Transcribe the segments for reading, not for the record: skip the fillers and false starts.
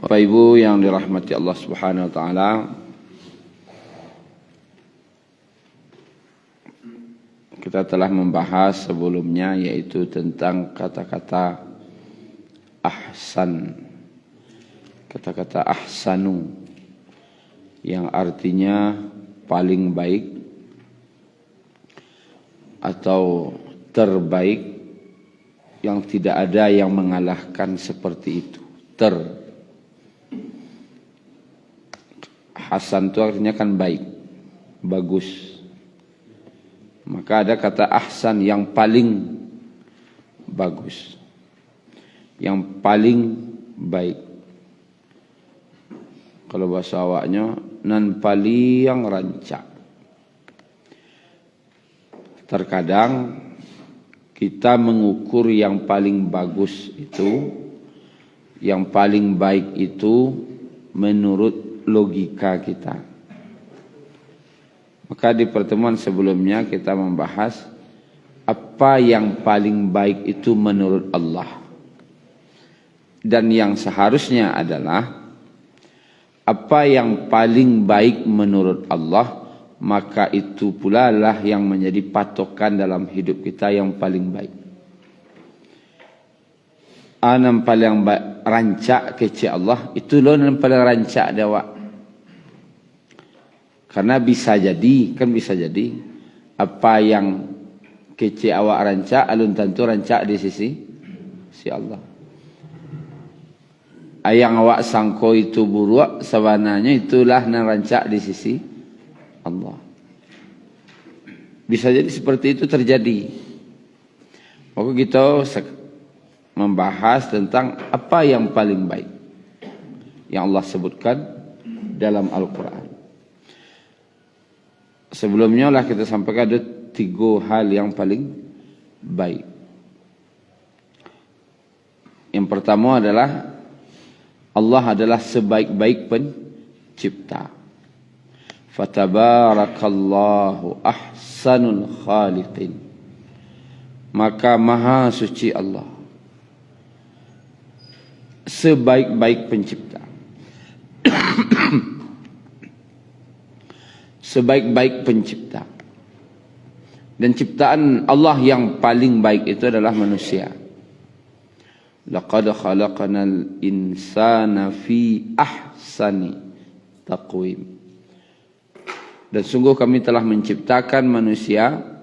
Bapak Ibu yang dirahmati Allah Subhanahu wa taala, kita telah membahas sebelumnya yaitu tentang kata-kata ahsan. Kata-kata ahsanu yang artinya paling baik atau terbaik, yang tidak ada yang mengalahkan seperti itu. Hasan itu artinya kan baik, bagus. Maka ada kata ahsan yang paling bagus, yang paling baik. Kalau bahasa awaknya nan paling rancak. Terkadang kita mengukur yang paling bagus itu, yang paling baik itu menurut logika kita. Maka di pertemuan sebelumnya kita membahas apa yang paling baik itu menurut Allah. Dan yang seharusnya adalah apa yang paling baik menurut Allah, maka itu pula lah yang menjadi patokan dalam hidup kita yang paling baik. Anam paling rancak kece Allah, itu loh yang paling rancak dawak. Karena bisa jadi apa yang kece awak rancak alun tentu rancak di sisi Allah. Yang awak sangko itu buruk, sebenarnya itulah yang rancak di sisi Allah. Bisa jadi seperti itu terjadi. Maka kita membahas tentang apa yang paling baik yang Allah sebutkan dalam Al-Quran. Sebelumnya lah kita sampaikan ada 3 hal yang paling baik. Yang pertama adalah Allah adalah sebaik-baik pencipta. Fatabarakallahu ahsanul khaliqin. Maka maha suci Allah, sebaik-baik pencipta. Sebaik-baik pencipta. Dan ciptaan Allah yang paling baik itu adalah manusia. Laqad khalaqnal insana fi ahsani taqwim. Dan sungguh kami telah menciptakan manusia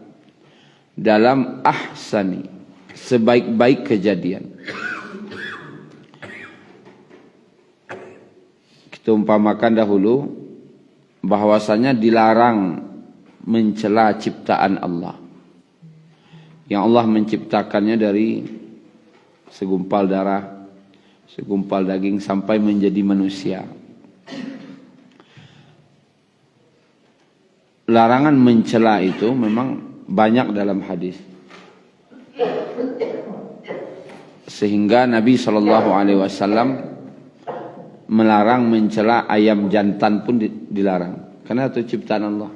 dalam ahsani, sebaik-baik kejadian. Kita umpamakan dahulu bahwasanya dilarang mencela ciptaan Allah. Yang Allah menciptakannya dari segumpal darah, segumpal daging sampai menjadi manusia. Larangan mencela itu memang banyak dalam hadis. Sehingga Nabi SAW melarang mencela ayam jantan pun dilarang. Karena itu ciptaan Allah.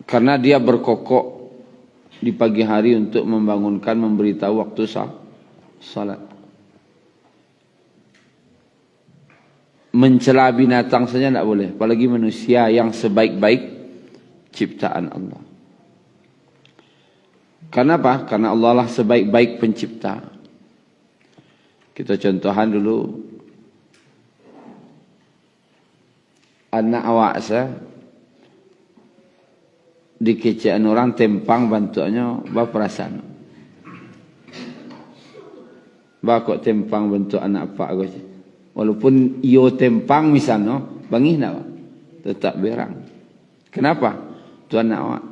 Karena dia berkokok di pagi hari untuk membangunkan, memberitahu waktu salat. Mencela binatang saja tidak boleh, apalagi manusia yang sebaik-baik ciptaan Allah. Karena apa? Karena Allah lah sebaik-baik pencipta. Kita contohan dulu. Anak awak saya dikecean orang tempang bantuannya berperasaan. Kok tempang bentuk anak apa aku? Walaupun iyo tempang misalnya, bangih nak? Tetap berang. Kenapa? Itu anak awak.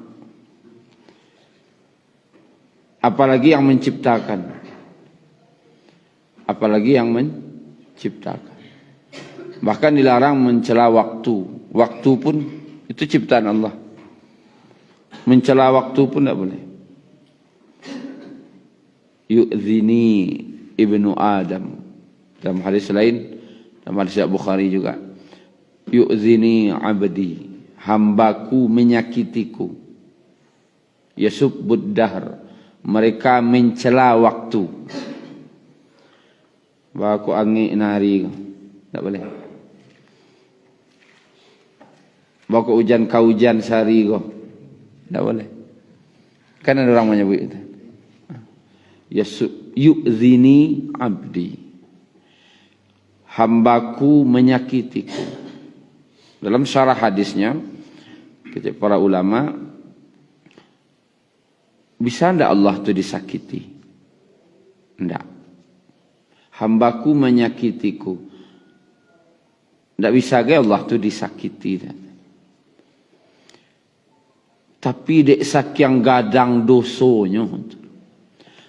Apalagi yang menciptakan. Apalagi yang menciptakan. Bahkan dilarang mencela waktu. Waktu pun itu ciptaan Allah. Mencela waktu pun tidak boleh. Yu'zini ibnu Adam. Dalam hadis lain, dalam hadis Bukhari juga. Yu'zini abdi. Hambaku menyakitiku. Yasubbud dahr. mereka mencela waktu. Baku angin nari, tak boleh. Baku hujan kau hujan sehari ko, tak boleh. Kan ada orang menyebut itu. Yu'zini abdi, hambaku menyakitiku. Dalam syarah hadisnya, kata para ulama, bisa tidak Allah itu disakiti? Tidak. Hambaku menyakitiku. Tidak bisa ke Allah itu disakiti. Tapi dek sakyang gadang dosonya,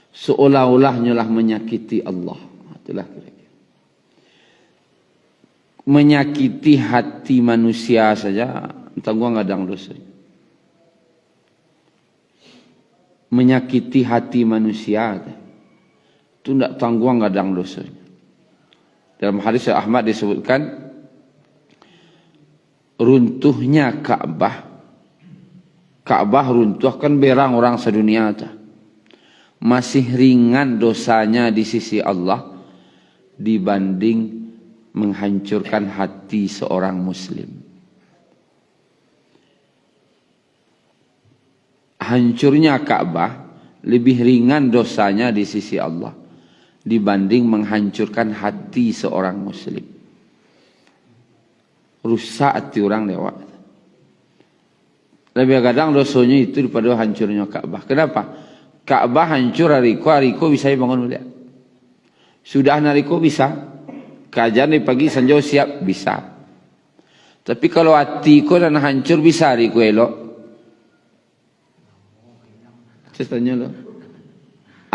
seolah-olahnya lah menyakiti Allah. Itulah kira-kira. Menyakiti hati manusia saja, entah gua gadang dosanya. Menyakiti hati manusia itu tidak tangguang gadang dosanya. Dalam hadis Ahmad disebutkan runtuhnya Ka'bah runtuh kan berang orang sedunia ta. Masih ringan dosanya di sisi Allah dibanding menghancurkan hati seorang muslim. Hancurnya Ka'bah lebih ringan dosanya di sisi Allah dibanding menghancurkan hati seorang muslim. Rusak hati orang lewat. Lebih kadang dosanya itu daripada hancurnya Ka'bah. Kenapa? Ka'bah hancur hariko bisa bangun balik. Sudah hariko bisa. Kajian di pagi sanjau siap bisa. Tapi kalau hati ko dan hancur bisa hariko elok. Tanya lo.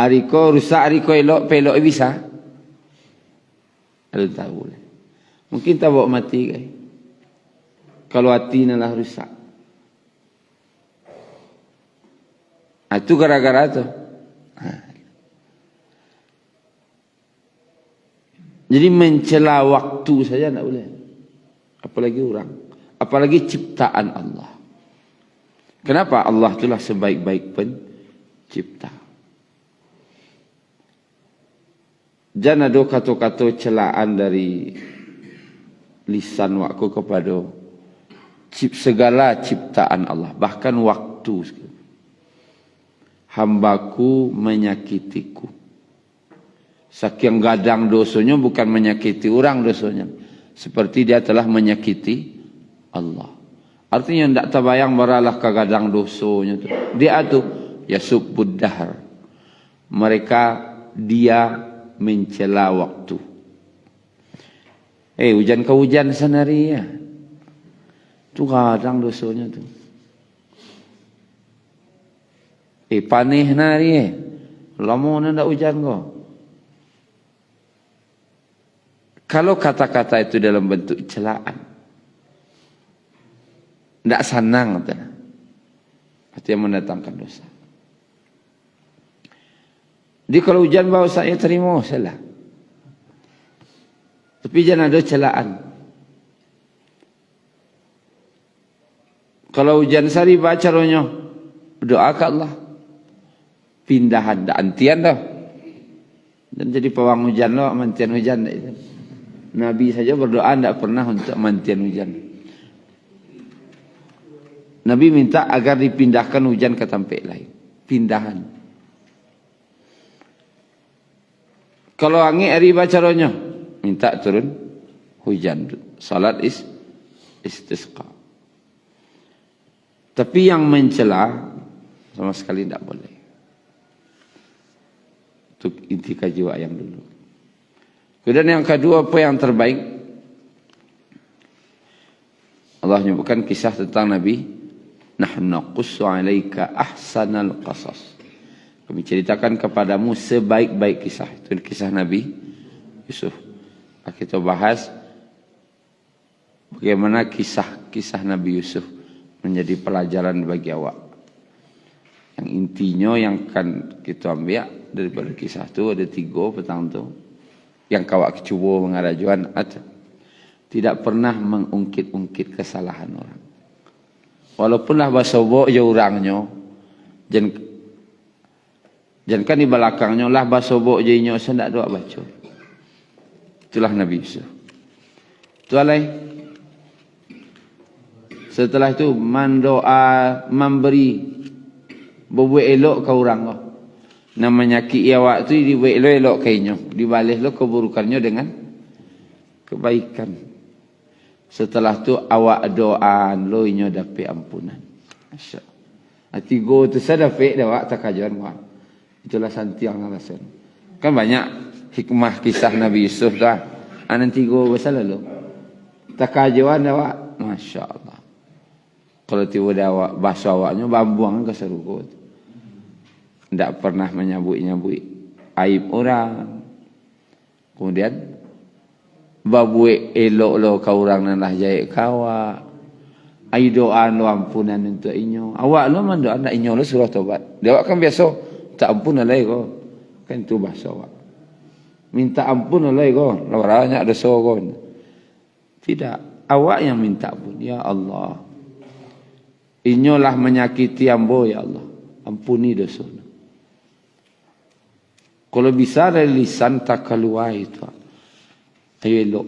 Hariko rusak hariko elok pelok bisa. Ada tahu boleh. Mungkin tak bawa mati guys. Kalau hati nalah rusak. Itu gara-gara tu. Jadi mencela waktu saja tak boleh. Apalagi orang. Apalagi ciptaan Allah. Kenapa? Allah itulah sebaik-baik pencipta. Jangan ada kata-kata celaan dari lisan waktu kepada segala ciptaan Allah. Bahkan waktu. Hambaku menyakitiku. Saking gadang dosanya bukan menyakiti orang dosanya. Seperti dia telah menyakiti Allah. Artinya tidak terbayang beralah kegadang dosanya tu. Dia tu yasubbud dahar. Dia mencela waktu. Hujan ke hujan senari ya. Tu gadang dosanya tu. Panih nari lama ndak hujan kau. Kalau kata-kata itu dalam bentuk celaan, ndak senang tu. Artinya mendatangkan dosa. Jadi kalau hujan bau saya terima salah. Tapi jangan ada celaan. Kalau hujan sari baca rohnya, doa ke Allah. Pindahan dak antian dah. Dan jadi pawang hujan lo, mantian hujan. Nabi saja berdoa tidak pernah untuk mantian hujan. Nabi minta agar dipindahkan hujan ke tempat lain. Pindahan. Kalau angin hari bacaronya, minta turun hujan. Salat istisqa. Tapi yang mencela sama sekali tidak boleh. Itu inti kajiwa yang dulu. Kemudian yang kedua, apa yang terbaik? Allah menyebutkan kisah tentang Nabi. Nahnu naqussu 'alaika ahsanal qasas. Kami ceritakan kepadamu sebaik-baik kisah. Itu kisah Nabi Yusuf. Kita bahas bagaimana kisah-kisah Nabi Yusuf menjadi pelajaran bagi awak. Yang intinya yang akan kita ambil daripada kisah itu ada 3 petang tu. Yang kawak cuba mengarajuan tidak pernah mengungkit-ungkit kesalahan orang. Walaupunlah bahasa bok je orangnya, Jangan kan di belakangnya lah basobok jenyo saya tak doa baca. Itulah Nabi Yusuf. Itu alai. Setelah itu mandoa memberi berbuat elok ke orang kau. Namanya ki awak tu dibuat elok kainyo, dibalas lo keburukannya dengan kebaikan. Setelah tu awak doa lo inyo dapat ampunan. Masya-Allah. Hati go tu saya dapat dah awak tak kajuan wak. Itulah santiang alasan. Kan banyak hikmah kisah Nabi Yusuf tu. Nanti go bersalah lo. Tak kajuan dah awak. Masya-Allah. Kalau tiba-tiba awak bahasa awaknya bambuang ke serugo. Tak pernah menyabut-nyabut aib orang. Kemudian babuik elok lo kau orang nan lah jahit kawa. Ai doa lo ampunan untuk inyo. Awak lo man doa nak inyo lo suruh tobat. Dia awak kan biasa tak ampun alai ko. Kan tu bahasa awak. Minta ampun alai ko. Banyak dosa ko. Tidak, awak yang minta ampun. Ya Allah. Inyo lah menyakiti ambo ya Allah. Ampuni dosa. Kalau bisa dari lisan tak keluar itu. Ayo elok.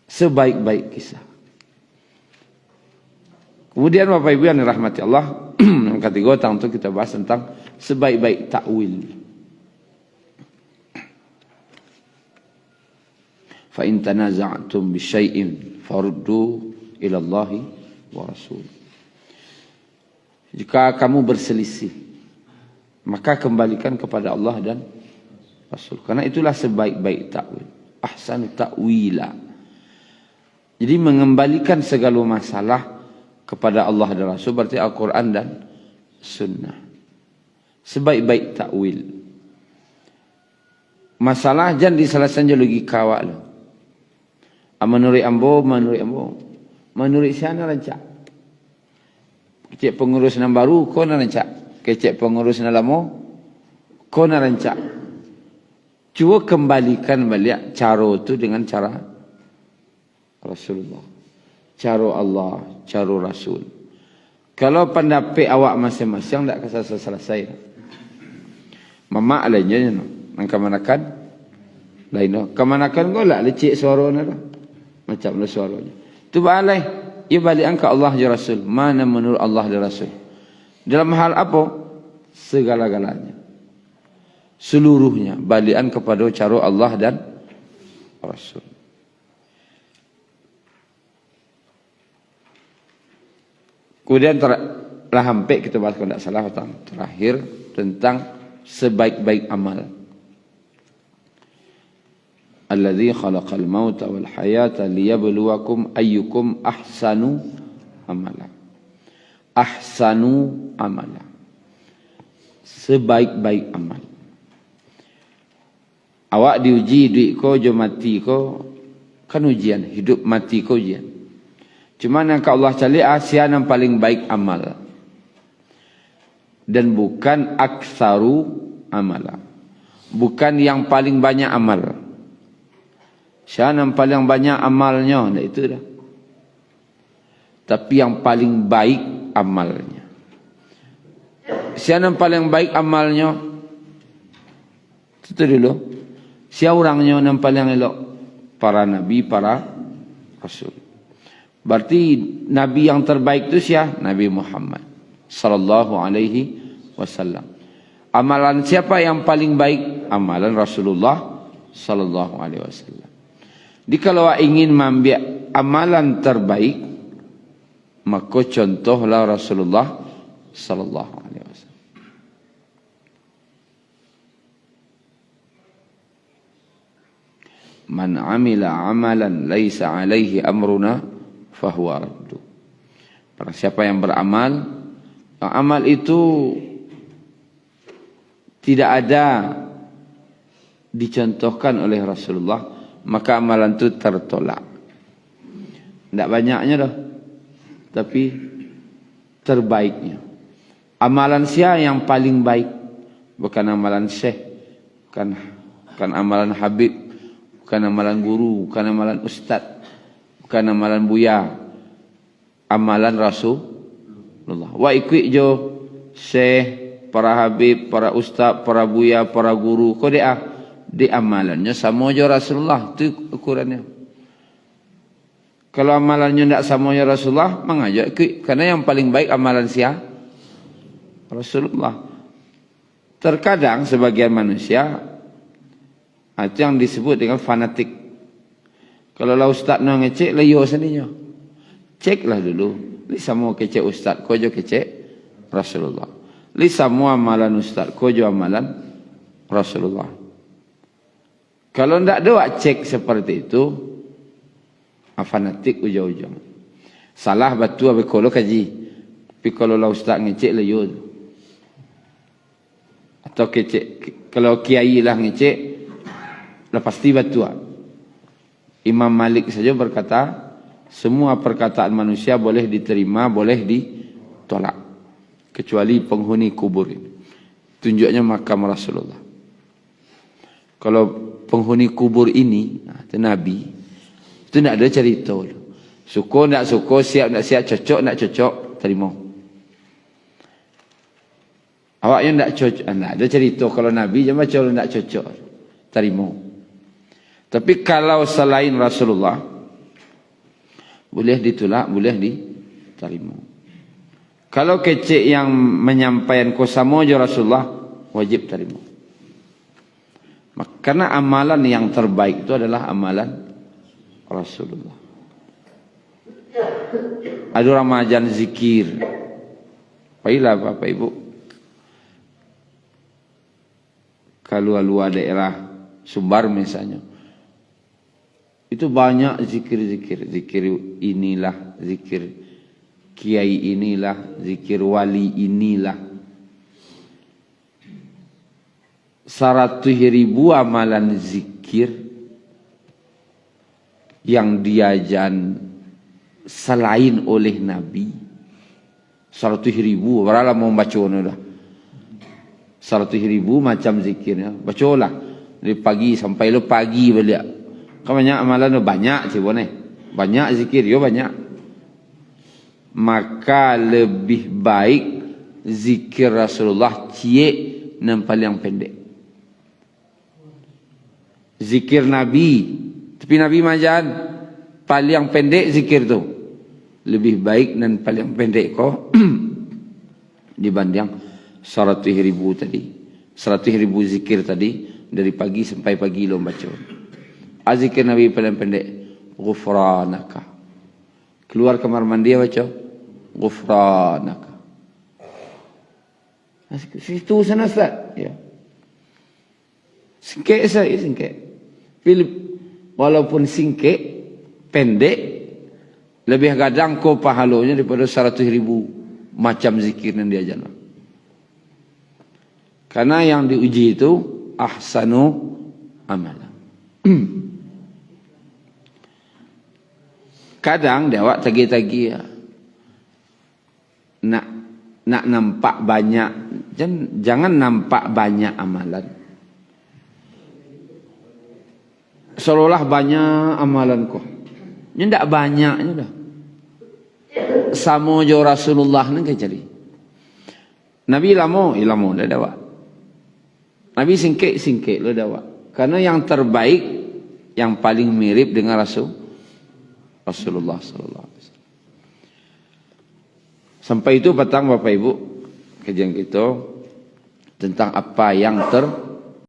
Sebaik-baik kisah. Kemudian Bapak Ibu yang dirahmati Allah. Yang ketiga tentang kita bahas tentang sebaik-baik takwil. Fa in tanaza'tum bi syai'in faruddu ila Allah wa Rasul. Jika kamu berselisih, maka kembalikan kepada Allah dan Rasul. Karena itulah sebaik-baik takwil. Ahsan ta'wila. Jadi mengembalikan segala masalah kepada Allah dan Rasul berarti Al-Quran dan Sunnah. Sebaik-baik takwil. Masalah jangan diselesaikan logika awak lah. Menurut ambo. Menurut siapa rancak? Kecik pengurus yang baru, kau nak rancak. Kecik pengurus yang lama, kau nak rancak. Cuba kembalikan balik cara itu dengan cara Rasulullah. Cara Allah, cara Rasul. Kalau pendapat awak masing-masing tak selesai. Mama lainnya nang kemanakan? Lain kemanakan kau lah lecik suaranya lah. Macam mana suaranya. Tu balai. Ia balik angka Allah dan Rasul. Mana menurut Allah dan Rasul. Dalam hal apa? Segala-galanya. Seluruhnya. Balikan kepada cara Allah dan Rasul. Kemudian telah hampir kita bahas kalau tidak salah terakhir tentang sebaik-baik amal. Alladzi khalaqal mauta wal hayata liyabluwakum ayyukum ahsanu amala. Ahsanu amala. Sebaik-baik amal. Awak diuji duit ko jo mati ko kan ujian, hidup mati ko ujian. Cuma yang Allah cari Asia yang paling baik amal. Dan bukan aksaru amala. Bukan yang paling banyak amal. Siapa yang paling banyak amalnya? Nah itu dah. Tapi yang paling baik amalnya. Siapa yang paling baik amalnya? Itu dulu. Siapa orangnya yang paling elok? Para nabi, para rasul. Berarti nabi yang terbaik itu siapa? Nabi Muhammad sallallahu alaihi wasallam. Amalan siapa yang paling baik? Amalan Rasulullah sallallahu alaihi wasallam. Jadi kalau ingin mengambil amalan terbaik, maka contohlah Rasulullah sallallahu alaihi wasallam. Man amila amalan laisa alaihi amruna fahuwa raddu. Para siapa yang beramal, amal itu tidak ada dicontohkan oleh Rasulullah, maka amalan itu tertolak. Tidak banyaknya dah, tapi terbaiknya. Amalan siapa yang paling baik? Bukan amalan syekh, bukan amalan habib, bukan amalan guru, bukan amalan ustaz, bukan amalan buya. Amalan Rasulullah. Wa ikut jo syekh, para habib, para ustaz, para buya, para guru, kau dia di amalannya sama aja Rasulullah, itu ukurannya. Kalau amalannya tidak sama aja Rasulullah, mengajak karena yang paling baik amalan siapa? Rasulullah. Terkadang sebagian manusia itu yang disebut dengan fanatik. Kalau lah ustaz nak ngecek, lah yo sendirinya. Ceklah dulu. Li sama kecek ustaz, kau jo kecek Rasulullah. Li semua amalan ustaz, kau jo amalan Rasulullah. Kalau tidak ada cek seperti itu, fanatik ujung-ujung. Salah batu abe kalau kaji. Tapi kalau lah ustaz ngecek lah yo. Atau kecek, kalau kiai lah ngecek, lah pasti batu. Imam Malik saja berkata, semua perkataan manusia boleh diterima, boleh ditolak. Kecuali penghuni kubur ini. Tunjuknya makam Rasulullah. Kalau penghuni kubur ini, itu Nabi, itu tidak ada cerita. Suka, tidak suka, siap, tidak siap, cocok, tidak cocok, terima. Awaknya tidak cocok, tidak ada cerita. Kalau Nabi, jangan baca kalau tidak cocok, terima. Tapi kalau selain Rasulullah, boleh ditolak, boleh diterima. Kalau kecek yang menyampaikan kosamo je Rasulullah, wajib terima. Karena amalan yang terbaik itu adalah amalan Rasulullah. Ada ramajan zikir. Baiklah Bapak Ibu. Kalau luar daerah Sumbar misalnya, itu banyak zikir-zikir. Zikir inilah, zikir kiai inilah, zikir wali inilah. 100.000 amalan zikir yang diajan selain oleh Nabi. 100.000, berapa mau baca dah. 100.000 macam zikirnya. Bacalah dari pagi sampai lo pagi balik. Kau banyak amalan banyak sih boleh. Banyak zikir yo banyak. Maka lebih baik zikir Rasulullah cie yang paling pendek. Zikir Nabi, tapi Nabi majan paling pendek zikir tu. Lebih baik dan paling pendek kau dibanding 100.000 tadi. 100.000 zikir tadi dari pagi sampai pagi lo baca. Zikir Nabi paling pendek, ghufranaka. Keluar kamar mandi baca ghufranaka. Situ sana Ustaz. Ya. Singkat saya, singkat. Walaupun singkat, pendek, lebih gadang kau pahalanya daripada 100.000 macam zikir yang diajarkan. Karena yang diuji itu ahsanu amalan. Kadang dia awak tagi-tagi ya. Nak nampak banyak, jangan nampak banyak amalan. Seolah banyak amalan kau. Ini tidak banyaknya dah. Sama jo Rasulullah ni jadi. Nabi ilmu dah dapat. Nabi singkit lo dapat. Karena yang terbaik, yang paling mirip dengan Rasulullah sallallahu alaihi wasallam. Sampai itu petang Bapak Ibu kajian kita tentang apa yang